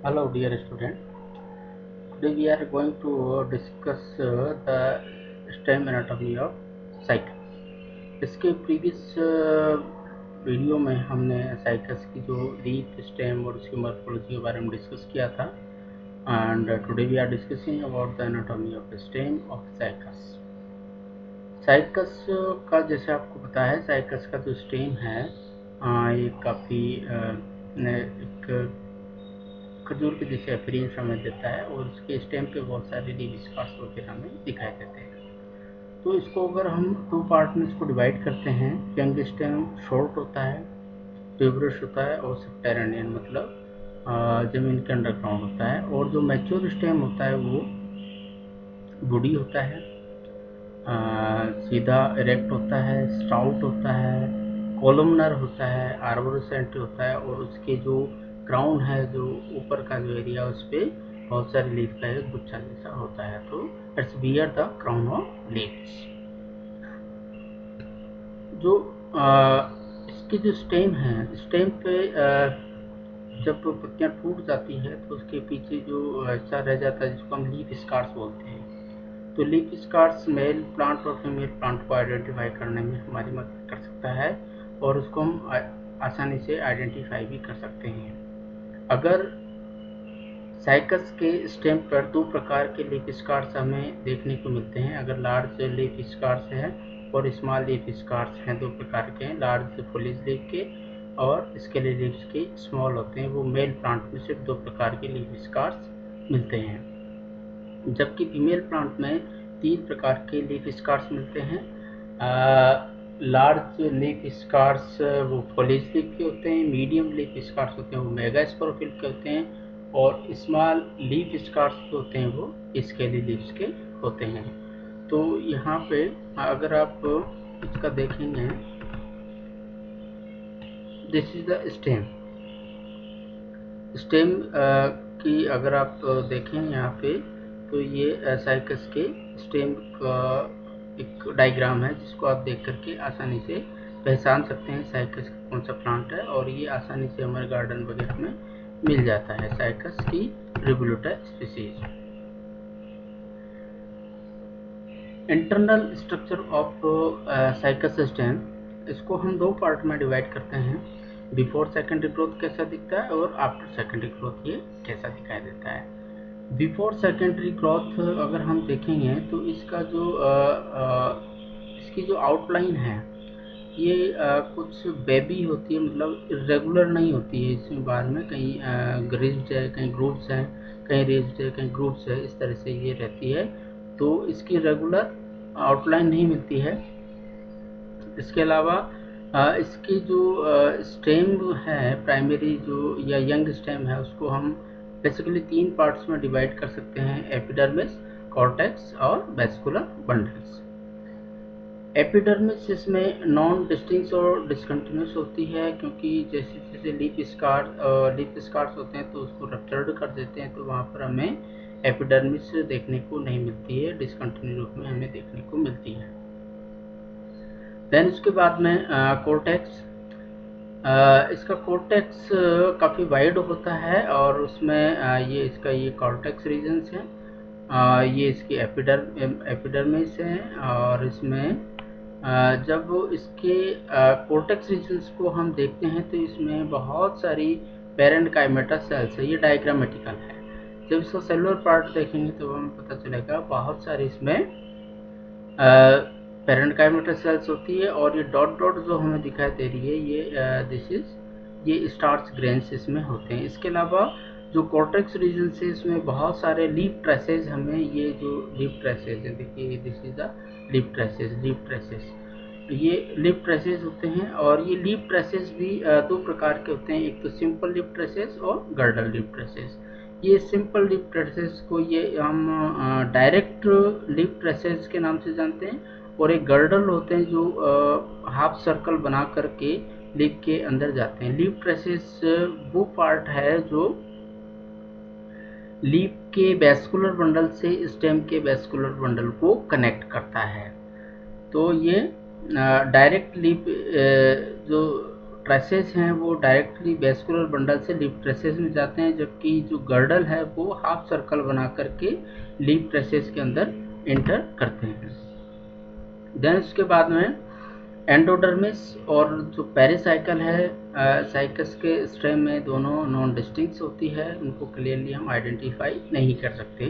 Hello dear student, today we are going to discuss the stem anatomy of cycas. इसके previous video में हमने cycas की जो leaf stem और उसकी मॉर्फोलॉजी के बारे में डिस्कस किया था and today we are discussing about the anatomy of stem of Cycas. Cycas का जैसे आपको पता है, साइकस का जो स्टेम है ये काफ़ी एक खजूर के जैसे अपीयरेंस हमें देता है और उसके स्टेम पे बहुत सारे लीफ स्कार्स वगैरह हमें दिखाई देते हैं। तो इसको अगर हम दो पार्ट में इसको डिवाइड करते हैं, यंग स्टेम शॉर्ट होता है, ट्यूबरस होता है और सबटेरेनियन मतलब जमीन के अंडरग्राउंड होता है, और जो मैच्योर स्टेम होता है वो बूढ़ी होता है, सीधा इरेक्ट होता है, स्टाउट होता है, कॉलमनर होता है, आर्बोरेसेंट होता है, और उसके जो क्राउन है, जो ऊपर का जो एरिया उस पर बहुत सारे लीफ का एक गुच्छा जैसा होता है। तो it's bear the crown of leaves. जो इसकी जो स्टेम है, स्टेम पे जब पत्तियां टूट जाती है तो उसके पीछे जो हिस्सा रह जाता है जिसको हम लीफ स्कार्स बोलते हैं। तो लीफ स्कार्स मेल प्लांट और फीमेल प्लांट को आइडेंटिफाई करने में हमारी मदद कर सकता है और उसको हम आसानी से आइडेंटिफाई भी कर सकते हैं। अगर साइकस के स्टेम पर दो प्रकार के लीफ स्कार्स हमें देखने को मिलते हैं। अगर लार्ज लीफ स्कार्स हैं और स्मॉल लीफ स्कार्स हैं, दो प्रकार के हैं, लार्ज फॉलिज लीफ के और स्केली लीव्स के स्मॉल होते हैं। वो मेल प्लांट में सिर्फ दो प्रकार के लीफ स्कार्स मिलते हैं, जबकि फीमेल प्लांट में तीन प्रकार के लीफ स्कार्स मिलते हैं। लार्ज लीफ स्कार्स वो फॉलिज लीफ के होते हैं, मीडियम लीफ स्कार्स होते हैं वो मेगास्पोरोफिल के होते हैं, और स्मॉल लीफ स्कार्स जो होते हैं वो स्केली लीव्स के होते हैं। तो यहाँ पे अगर आप इसका देखेंगे, this is the stem. Stem की अगर आप देखें यहाँ पे, तो ये साइकस के स्टेम का एक डायग्राम है जिसको आप देख करके आसानी से पहचान सकते हैं साइकस का कौन सा प्लांट है, और ये आसानी से हमारे गार्डन वगैरह में मिल जाता है, साइकस की revoluta species. Internal structure of Cycas stem, इसको हम दो पार्ट में डिवाइड करते हैं। बिफोर सेकेंडरी ग्रोथ कैसा दिखता है और आफ्टर सेकेंडरी ग्रोथ ये कैसा दिखाई देता है। बिफोर सेकेंडरी ग्रोथ अगर हम देखेंगे तो इसका जो इसकी जो आउटलाइन है ये कुछ बेबी होती है, मतलब इरेगुलर नहीं होती है। इसमें बाद में कहीं ग्रिज्ड है, कहीं ग्रूव्स हैं, कहीं रेज्ड है, कहीं ग्रूव्स है, इस तरह से ये रहती है। तो इसकी रेगुलर आउटलाइन नहीं मिलती है। इसके अलावा इसकी जो स्टेम है, प्राइमरी जो या यंग स्टेम है, उसको हम बेसिकली तीन पार्ट्स में डिवाइड कर सकते हैं: एपिडर्मिस, कॉर्टेक्स और वैस्कुलर बंडल्स। एपिडर्मिस इसमें नॉन डिस्टिंक्ट और डिसकंटिन्यूस होती है, क्योंकि जैसे जैसे लीफ स्कार्स होते हैं तो उसको रप्चर्ड कर देते हैं, तो वहाँ पर हमें एपिडर्मिस देखने को नहीं मिलती है, डिसकंटिन्यू रूप में हमें देखने को मिलती है। देन उसके बाद में कोर्टेक्स। इसका कोर्टेक्स काफ़ी वाइड होता है और उसमें ये इसका ये कॉर्टेक्स रीजन्स हैं, ये इसकी एपिडर्मिस है, और इसमें जब इसके कोर्टेक्स रीजन्स को हम देखते हैं तो इसमें बहुत सारी पेरेन्काइमेटा सेल्स है। ये डायग्रामेटिकल है। जब इसका सेलुलर पार्ट देखेंगे तो हमें पता चलेगा बहुत सारी इसमें पेरेन्काइमेटा सेल्स होती है, और ये डॉट डॉट जो हमें दिखाई दे रही है ये ये स्टार्च ग्रेन्स इसमें होते हैं। इसके अलावा जो कॉर्टेक्स रीजन से इसमें बहुत सारे लीफ ट्रेसेस, हमें ये जो लीफ ट्रेसेस है, देखिए this is the leaf traces, ये लीफ ट्रेसेस होते हैं। और ये लीफ ट्रेसेस भी दो प्रकार के होते हैं, एक तो सिंपल लीफ ट्रेसेस और गर्डल लीफ ट्रेसेस। ये सिंपल लीफ ट्रेसेस को ये हम डायरेक्ट लीफ ट्रेसेस के नाम से जानते हैं, और एक गर्डल होते हैं जो हाफ सर्कल बना करके लीफ के अंदर जाते हैं। लीफ ट्रेसेस वो पार्ट है जो लीफ के वैस्कुलर बंडल से स्टेम के वैस्कुलर बंडल को कनेक्ट करता है। तो ये डायरेक्ट लीफ जो ट्रेसेस हैं वो डायरेक्टली वेस्कुलर बंडल से लीफ ट्रेसेस में जाते हैं, जबकि जो गर्डल है वो हाफ सर्कल बना करके लीफ ट्रेसेस के अंदर एंटर करते हैं। देन उसके बाद में एंडोडर्मिस और जो पेरिसाइकल है, साइकस के स्टेम में दोनों नॉन डिस्टिंक्ट होती है, उनको क्लियरली हम आइडेंटिफाई नहीं कर सकते।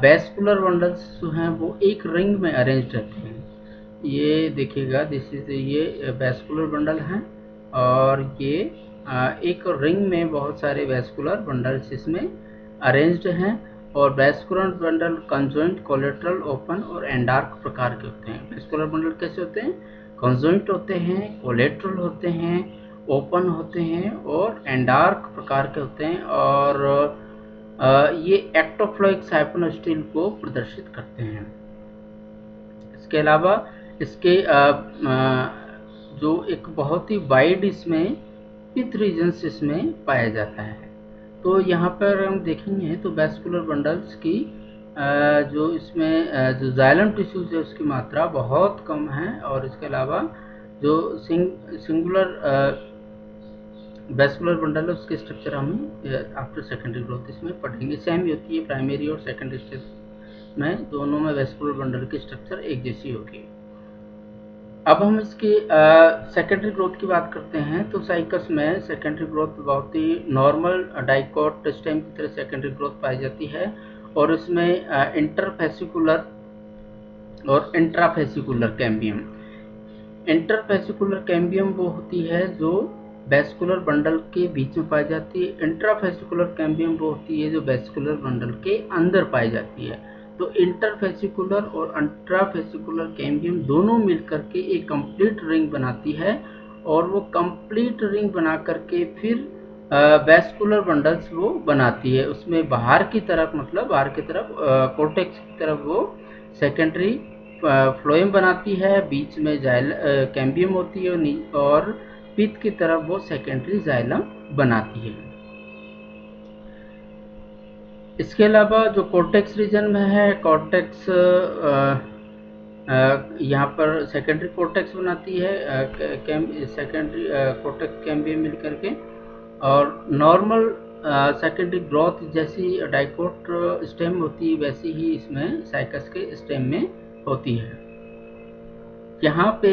वेस्कुलर बंडल्स जो हैं वो एक रिंग में अरेंज रहते हैं। ये देखिएगा, दिस इज ये वेस्कुलर बंडल हैं और ये एक रिंग में बहुत सारे वेस्कुलर बंडल्स इसमें अरेंज्ड हैं। और vascular bundle conjoint, collateral, open और एंडार्क प्रकार के होते हैं। वेस्कुलर बंडल कैसे होते हैं? कंजॉइंट होते हैं, कोलेटरल होते हैं, ओपन होते हैं और एंडार्क प्रकार के होते हैं। और ये एक्टोफ्लोइक साइपोनोस्टिल को प्रदर्शित करते हैं। इसके अलावा इसके जो एक बहुत ही वाइड इसमें पिथ रीजन्स इसमें पाया जाता है। तो यहाँ पर हम देखेंगे तो वेस्कुलर बंडल्स की जो इसमें जो जाइलम टिश्यूज है उसकी मात्रा बहुत कम है। और इसके अलावा जो सिंगुलर वेस्कुलर बंडल है उसके स्ट्रक्चर हम आफ्टर सेकेंडरी ग्रोथ इसमें पढ़ेंगे। सेम ही होती है प्राइमरी और सेकेंडरी स्टेज में, दोनों में वेस्कुलर बंडल की स्ट्रक्चर एक जैसी होगी। अब हम इसकी सेकेंडरी ग्रोथ की बात करते हैं। तो साइकस में सेकेंडरी ग्रोथ बहुत ही नॉर्मल डाइकोट स्टेम की तरह सेकेंडरी ग्रोथ पाई जाती है। और इसमें इंटरफेसिकुलर और इंट्राफेसिकुलर कैम्बियम। इंटरफेसिकुलर कैम्बियम वो होती है जो वेस्कुलर बंडल के बीच में पाई जाती है। इंट्राफेसिकुलर कैम्बियम वो होती है जो वेस्कुलर बंडल के अंदर पाई जाती है। तो इंटरफेसिकुलर और इंट्राफेसिकुलर कैम्बियम दोनों मिलकर के एक कंप्लीट रिंग बनाती है। और वो कंप्लीट रिंग बना करके फिर वेस्कुलर बंडल्स वो बनाती है। उसमें बाहर की तरफ, मतलब बाहर की तरफ कोर्टेक्स की तरफ वो सेकेंडरी फ्लोएम बनाती है, बीच में कैम्बियम होती है और पिथ की तरफ वो सेकेंडरी जाइलम बनाती है। इसके अलावा जो कॉर्टेक्स रीजन में है, कॉर्टेक्स यहाँ पर सेकेंडरी कॉर्टेक्स बनाती है, सेकेंडरी कॉर्टेक्स कैम्बियम मिल करके। और नॉर्मल सेकेंडरी ग्रोथ जैसी डाइकोट स्टेम होती है वैसी ही इसमें साइकस के स्टेम में होती है। यहाँ पे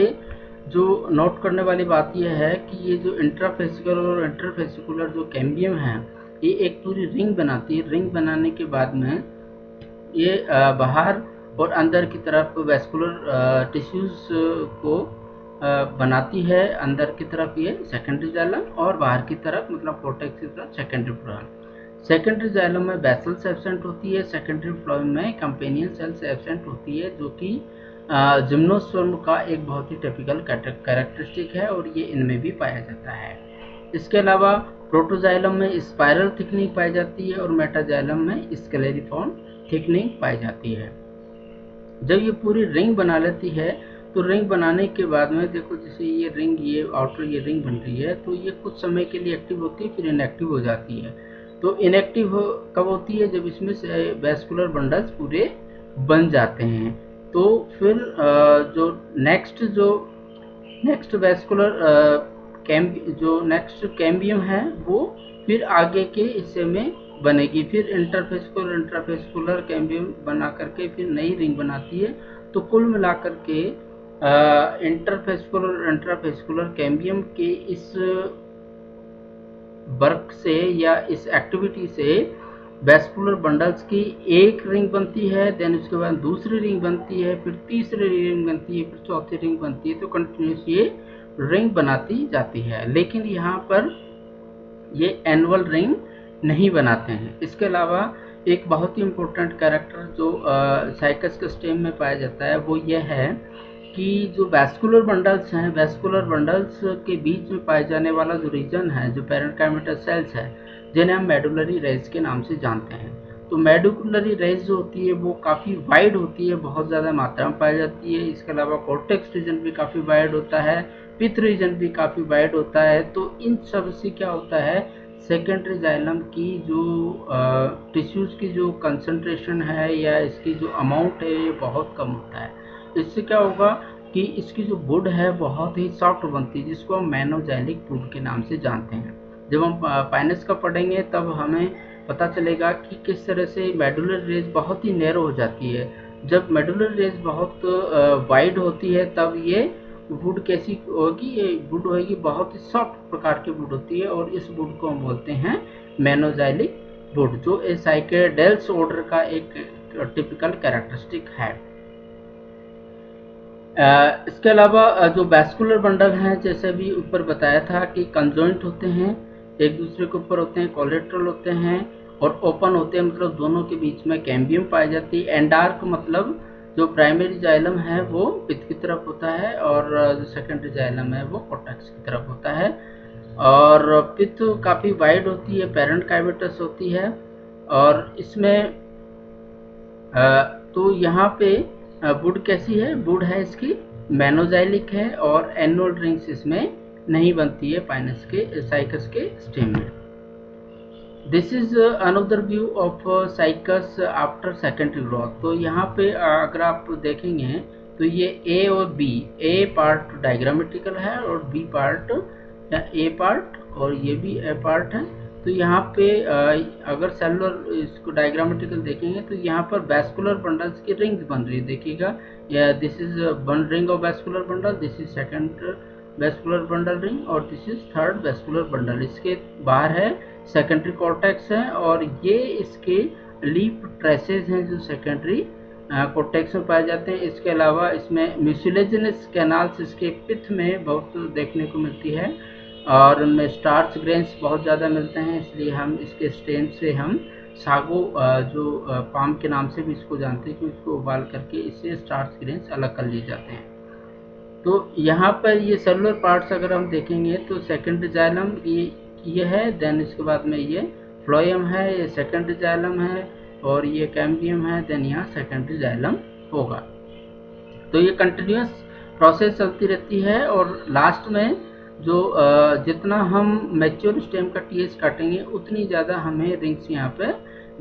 जो नोट करने वाली बात यह है कि ये जो इंट्राफेसिकुलर और इंटरफेसिकुलर जो कैम्बियम है ये एक पूरी रिंग बनाती है। रिंग बनाने के बाद में ये बाहर और अंदर की तरफ वेस्कुलर टिश्यूज को बनाती है। अंदर की तरफ ये सेकेंडरी जाइलम और बाहर की तरफ मतलब कॉर्टेक्स की तरफ सेकेंडरी फ्लोएम। सेकेंडरी जाइलम में बेसल्स एब्सेंट होती है, सेकेंडरी फ्लोएम में कंपेनियन सेल्स एब्सेंट होती है, जो कि जिम्नोस्पर्म का एक बहुत ही टिपिकल कैरेक्टरिस्टिक है और ये इनमें भी पाया जाता है। इसके अलावा प्रोटोजाइलम में स्पाइरल थिकनिंग पाई जाती है और मेटाजाइलम में स्केलेरिफॉर्म थिकनिंग पाई जाती है। जब ये पूरी रिंग बना लेती है तो रिंग बनाने के बाद में देखो, जैसे ये रिंग, ये आउटर ये रिंग बन रही है तो ये कुछ समय के लिए एक्टिव होती है फिर इनएक्टिव हो जाती है। तो इनएक्टिव कब होती है? जब इसमें से वेस्कुलर बंडल्स पूरे बन जाते हैं। तो फिर जो नेक्स्ट वेस्कुलर नेक्स्ट कैम्बियम है वो फिर आगे के हिस्से में बनेगी। फिर इंट्राफेसिकुलर कैम्बियम बना करके फिर नई रिंग बनाती है। तो कुल मिलाकर के इंटरफेसिकुलर और इंट्राफेसिकुलर कैम्बियम के इस वर्क से या इस एक्टिविटी से वेस्कुलर बंडल्स की एक रिंग बनती है, देन उसके बाद दूसरी रिंग बनती है, फिर तीसरी रिंग बनती है, फिर चौथी रिंग बनती है। तो कंटिन्यूस ये रिंग बनाती जाती है। लेकिन यहाँ पर ये एनुअल रिंग नहीं बनाते हैं। इसके अलावा एक बहुत ही इम्पोर्टेंट कैरेक्टर जो साइकस के स्टेम में पाया जाता है वो ये है कि जो वेस्कुलर बंडल्स हैं, वेस्कुलर बंडल्स के बीच में पाए जाने वाला जो रीजन है, जो पैरेन्काइमेटल सेल्स है, जिन्हें हम मेडुलरी रेज के नाम से जानते हैं। तो मेडुलरी रेज जो होती है वो काफ़ी वाइड होती है, बहुत ज़्यादा मात्रा में पाई जाती है। इसके अलावा कॉर्टेक्स रीजन भी काफ़ी वाइड होता है, पिथ रीजन भी काफ़ी वाइड होता है। तो इन सब से क्या होता है, सेकेंडरी जाइलम की जो टिश्यूज़ की जो कंसंट्रेशन है या इसकी जो अमाउंट है ये बहुत कम होता है। इससे क्या होगा, कि इसकी जो वुड है बहुत ही सॉफ्ट बनती है, जिसको हम मेनोजेलिक वुड के नाम से जानते हैं। जब हम पाइनस का पढ़ेंगे तब हमें पता चलेगा कि किस तरह से मेडुलर रेंज बहुत ही नैरो हो जाती है। जब मेडुलर रेंज बहुत वाइड होती है तब ये वुड कैसी होगी, ये वुड होगी बहुत ही सॉफ्ट प्रकार की वुड होती है, और इस वुड को हम बोलते हैं मेनोजेलिक वुड, जो ए साइकेडेल्स ऑर्डर का एक टिपिकल कैरेक्टरिस्टिक है। इसके अलावा जो वैस्कुलर बंडल हैं, जैसे भी ऊपर बताया था कि कंजॉइंट होते हैं, एक दूसरे के ऊपर होते हैं, कोलेट्रल होते हैं और ओपन होते हैं, मतलब दोनों के बीच में कैम्बियम पाई जाती है। एंडार्क मतलब जो प्राइमरी जाइलम है वो पित्त की तरफ होता है, और जो सेकेंडरी जाइलम है वो कोर्टेक्स की तरफ होता है। और पित्त काफ़ी वाइड होती है, पेरेंट कैविटस होती है, और इसमें तो यहाँ पे वुड कैसी है, वुड है इसकी मेनोजाइलिक है, और एनुअल रिंग्स इसमें नहीं बनती है पाइनस के साइकस के स्टेम में। This is another view of cycas after secondary growth. तो यहाँ पे अगर आप देखेंगे तो ये ए और बी, ए पार्ट डायग्रामेटिकल है और बी पार्ट ए पार्ट, और ये भी ए पार्ट है। तो यहाँ पे अगर सेलुलर इसको डायग्रामेटिकल देखेंगे तो यहाँ पर वैस्कुलर बंडल्स की रिंग बन रही है, देखिएगा। या this is one ring of vascular bundle, this is second vascular bundle ring, और this is third vascular bundle. इसके बाहर है सेकेंडरी कॉर्टेक्स है, और ये इसके लीफ ट्रेसेस हैं जो सेकेंडरी कॉर्टेक्स में पाए जाते हैं। इसके अलावा इसमें म्यूसिलेजिनस कैनाल्स इसके पित्त में बहुत देखने को मिलती है, और उनमें स्टार्च ग्रेन्स बहुत ज़्यादा मिलते हैं, इसलिए हम इसके स्टेम से हम सागो जो पाम के नाम से भी इसको जानते हैं, कि इसको उबाल करके इससे स्टार्च ग्रेन्स अलग कर लिए जाते हैं। तो यहाँ पर ये सेलुलर पार्ट्स अगर हम देखेंगे तो सेकेंडरी जाइलम ये है, देन इसके बाद में ये फ्लोएम है, ये सेकेंडरी जाइलम है, और ये कैम्बियम है, देन यहाँ सेकेंडरी जाइलम होगा। तो ये कंटिन्यूस प्रोसेस चलती रहती है, और लास्ट में जो जितना हम मैच्योर स्टेम का टीएच काटेंगे उतनी ज़्यादा हमें रिंग्स यहाँ पे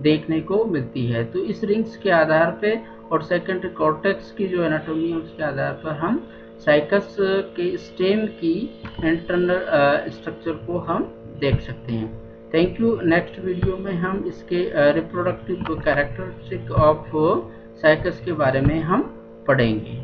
देखने को मिलती है। तो इस रिंग्स के आधार पे और सेकेंडरी कॉर्टेक्स की जो एनाटॉमी है उसके आधार पर हम साइकस के स्टेम की इंटरनल स्ट्रक्चर को हम देख सकते हैं। Thank you. नेक्स्ट वीडियो में हम इसके रिप्रोडक्टिव कैरेक्टरिस्टिक ऑफ साइकस के बारे में हम पढ़ेंगे।